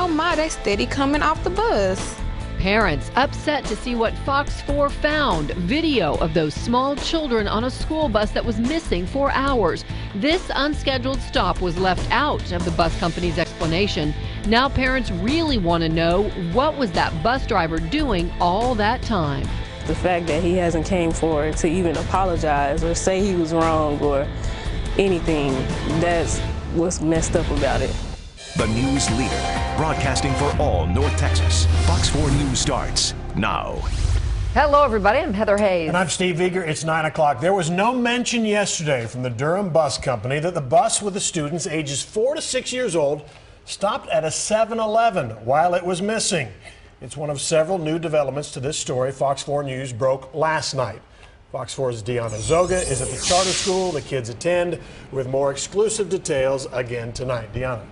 Oh my, they steady coming off the bus. Parents upset to see what Fox 4 found. Video of those small children on a school bus that was missing for hours. This unscheduled stop was left out of the bus company's explanation. Now parents really want to know, what was that bus driver doing all that time? The fact that he hasn't came forward to even apologize or say he was wrong or anything, that's what's messed up about it. The news leader, broadcasting for all North Texas. Fox 4 News starts now. Hello, everybody. I'm Heather Hayes. And I'm Steve Eager. It's 9 o'clock. There was no mention yesterday from the Durham Bus Company that the bus with the students ages 4 to 6 years old stopped at a 7-Eleven while it was missing. It's one of several new developments to this story Fox 4 News broke last night. Fox 4's Deanna Zoga is at the charter school the kids attend with more exclusive details again tonight. Deanna.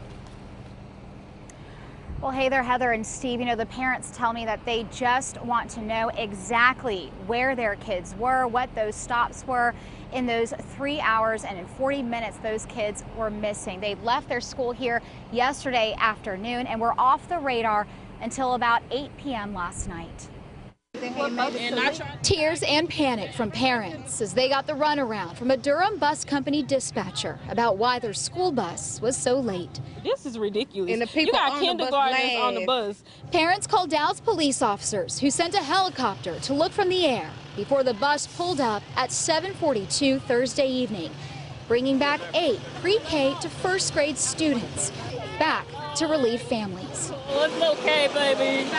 Well, hey there, Heather and Steve. You know, the parents tell me that they just want to know exactly where their kids were, what those stops were in those 3 hours and in 40 minutes those kids were missing. They left their school here yesterday afternoon and were off the radar until about 8 p.m. last night. Tears and panic from parents as they got the runaround from a Durham Bus Company dispatcher about why their school bus was so late. This is ridiculous. And the people you got on kindergartners on the bus. Parents called Dallas police officers who sent a helicopter to look from the air before the bus pulled up at 7:42 Thursday evening, bringing back 8 pre-K to first grade students back to relieve families. It's okay, baby.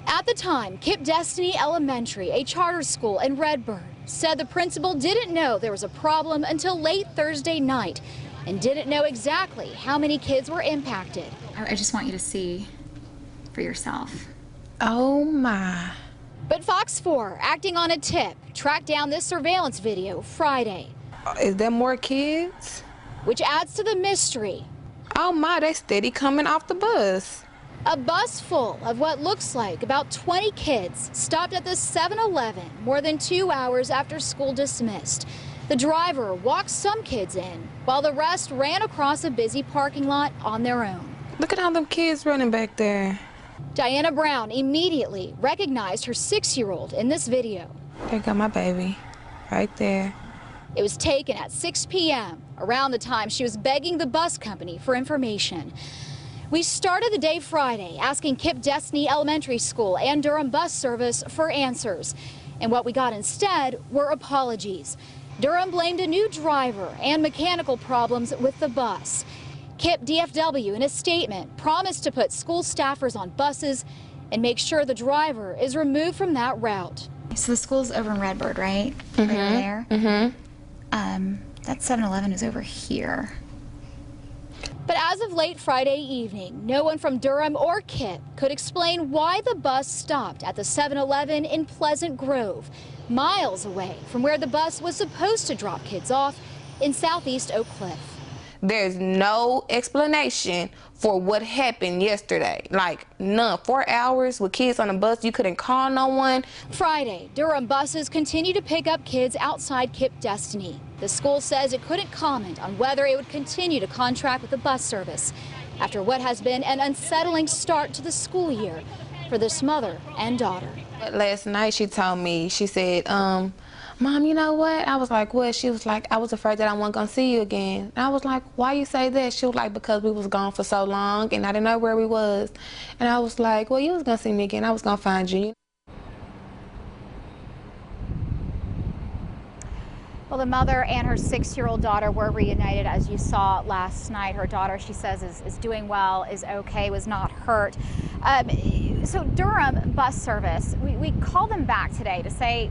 At the time, Kip Destiny Elementary, a charter school in Redbird, said the principal didn't know there was a problem until late Thursday night and didn't know exactly how many kids were impacted. I just want you to see for yourself. Oh my. But Fox 4, acting on a tip, tracked down this surveillance video Friday. Is there more kids? Which adds to the mystery. Oh my, they steady coming off the bus. A bus full of what looks like about 20 kids stopped at the 7-Eleven more than 2 hours after school dismissed. The driver walked some kids in while the rest ran across a busy parking lot on their own. Look at all them kids running back there. Diana Brown immediately recognized her 6-year-old in this video. There go my baby, right there. It was taken at 6 p.m., around the time she was begging the bus company for information. We started the day Friday asking Kip Destiny Elementary School and Durham Bus Service for answers. And what we got instead were apologies. Durham blamed a new driver and mechanical problems with the bus. Kip DFW, in a statement, promised to put school staffers on buses and make sure the driver is removed from that route. So the school's over in Redbird, right? Mm-hmm. Right over there? Mm-hmm. That 7-Eleven is over here. But as of late Friday evening, no one from Durham or Kip could explain why the bus stopped at the 7-Eleven in Pleasant Grove, miles away from where the bus was supposed to drop kids off in southeast Oak Cliff. There's no explanation for what happened yesterday. Like, none. 4 hours with kids on the bus, you couldn't call no one. Friday, Durham buses continue to pick up kids outside Kip Destiny. The school says it couldn't comment on whether it would continue to contract with the bus service after what has been an unsettling start to the school year for this mother and daughter. Last night she told me, she said, Mom, you know what? I was like, what? She was like, I was afraid that I wasn't gonna see you again. And I was like, why you say that? She was like, because we was gone for so long and I didn't know where we was. And I was like, well, you was gonna see me again. I was gonna find you. Well, the mother and her 6-year-old daughter were reunited, as you saw last night. Her daughter, she says, is doing well, is okay, was not hurt. So Durham Bus Service, we called them back today to say,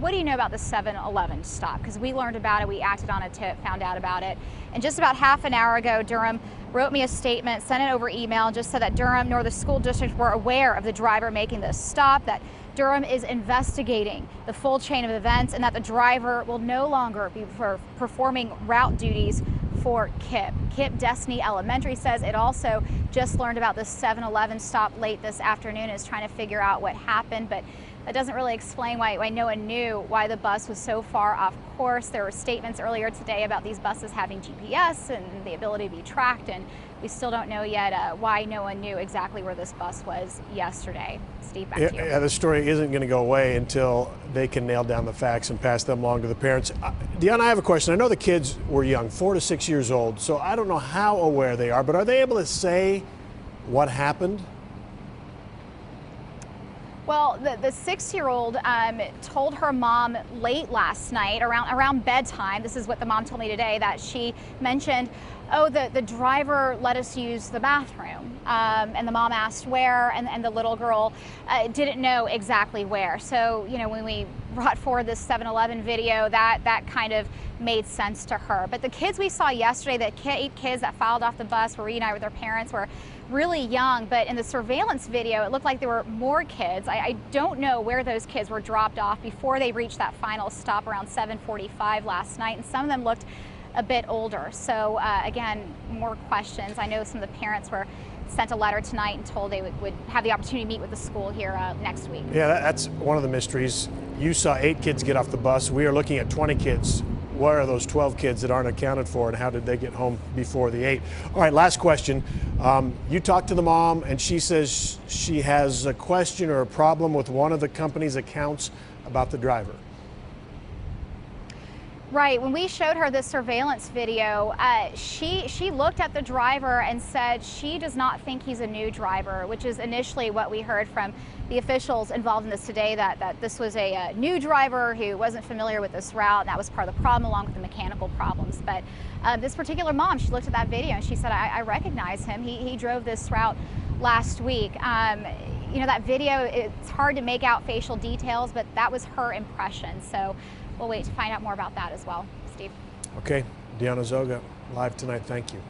what do you know about the 7-Eleven stop? Because we learned about it, we acted on a tip, found out about it. And just about half an hour ago, Durham wrote me a statement, sent it over email, just said that Durham nor the school district were aware of the driver making this stop, that Durham is investigating the full chain of events, and that the driver will no longer be performing route duties for Kip. Kip Destiny Elementary says it also just learned about the 7-Eleven stop late this afternoon and is trying to figure out what happened, but that doesn't really explain why no one knew why the bus was so far off course. There were statements earlier today about these buses having GPS and the ability to be tracked, and we still don't know yet why no one knew exactly where this bus was yesterday. Steve, back to you. Yeah, the story isn't going to go away until they can nail down the facts and pass them along to the parents. Deanna, I have a question. I know the kids were young, 4 to 6 years old, so I don't know how aware they are, but are they able to say what happened? Well, the 6-year-old told her mom late last night, around bedtime, this is what the mom told me today, that she mentioned, oh, the driver let us use the bathroom. And the mom asked where, and the little girl didn't know exactly where. So, you know, when we brought forward this 7-Eleven video, that kind of made sense to her. But the kids we saw yesterday, the 8 kids that filed off the bus, were reunited with their parents, were really young, but in the surveillance video, it looked like there were more kids. I don't know where those kids were dropped off before they reached that final stop around 7:45 last night, and some of them looked a bit older. So again, more questions. I know some of the parents were sent a letter tonight and told they would have the opportunity to meet with the school here next week. Yeah, that's one of the mysteries. You saw 8 kids get off the bus. We are looking at 20 kids. Where are those 12 kids that aren't accounted for, and how did they get home before the 8? All right, last question. You talked to the mom, and she says she has a question or a problem with one of the company's accounts about the driver. Right. When we showed her this surveillance video, she looked at the driver and said she does not think he's a new driver, which is initially what we heard from the officials involved in this today, that this was a new driver who wasn't familiar with this route, and that was part of the problem, along with the mechanical problems. But this particular mom, she looked at that video and she said, I recognize him. He drove this route last week. You know, that video, it's hard to make out facial details, but that was her impression. So we'll wait to find out more about that as well. Steve. Okay, Deanna Zoga, live tonight. Thank you.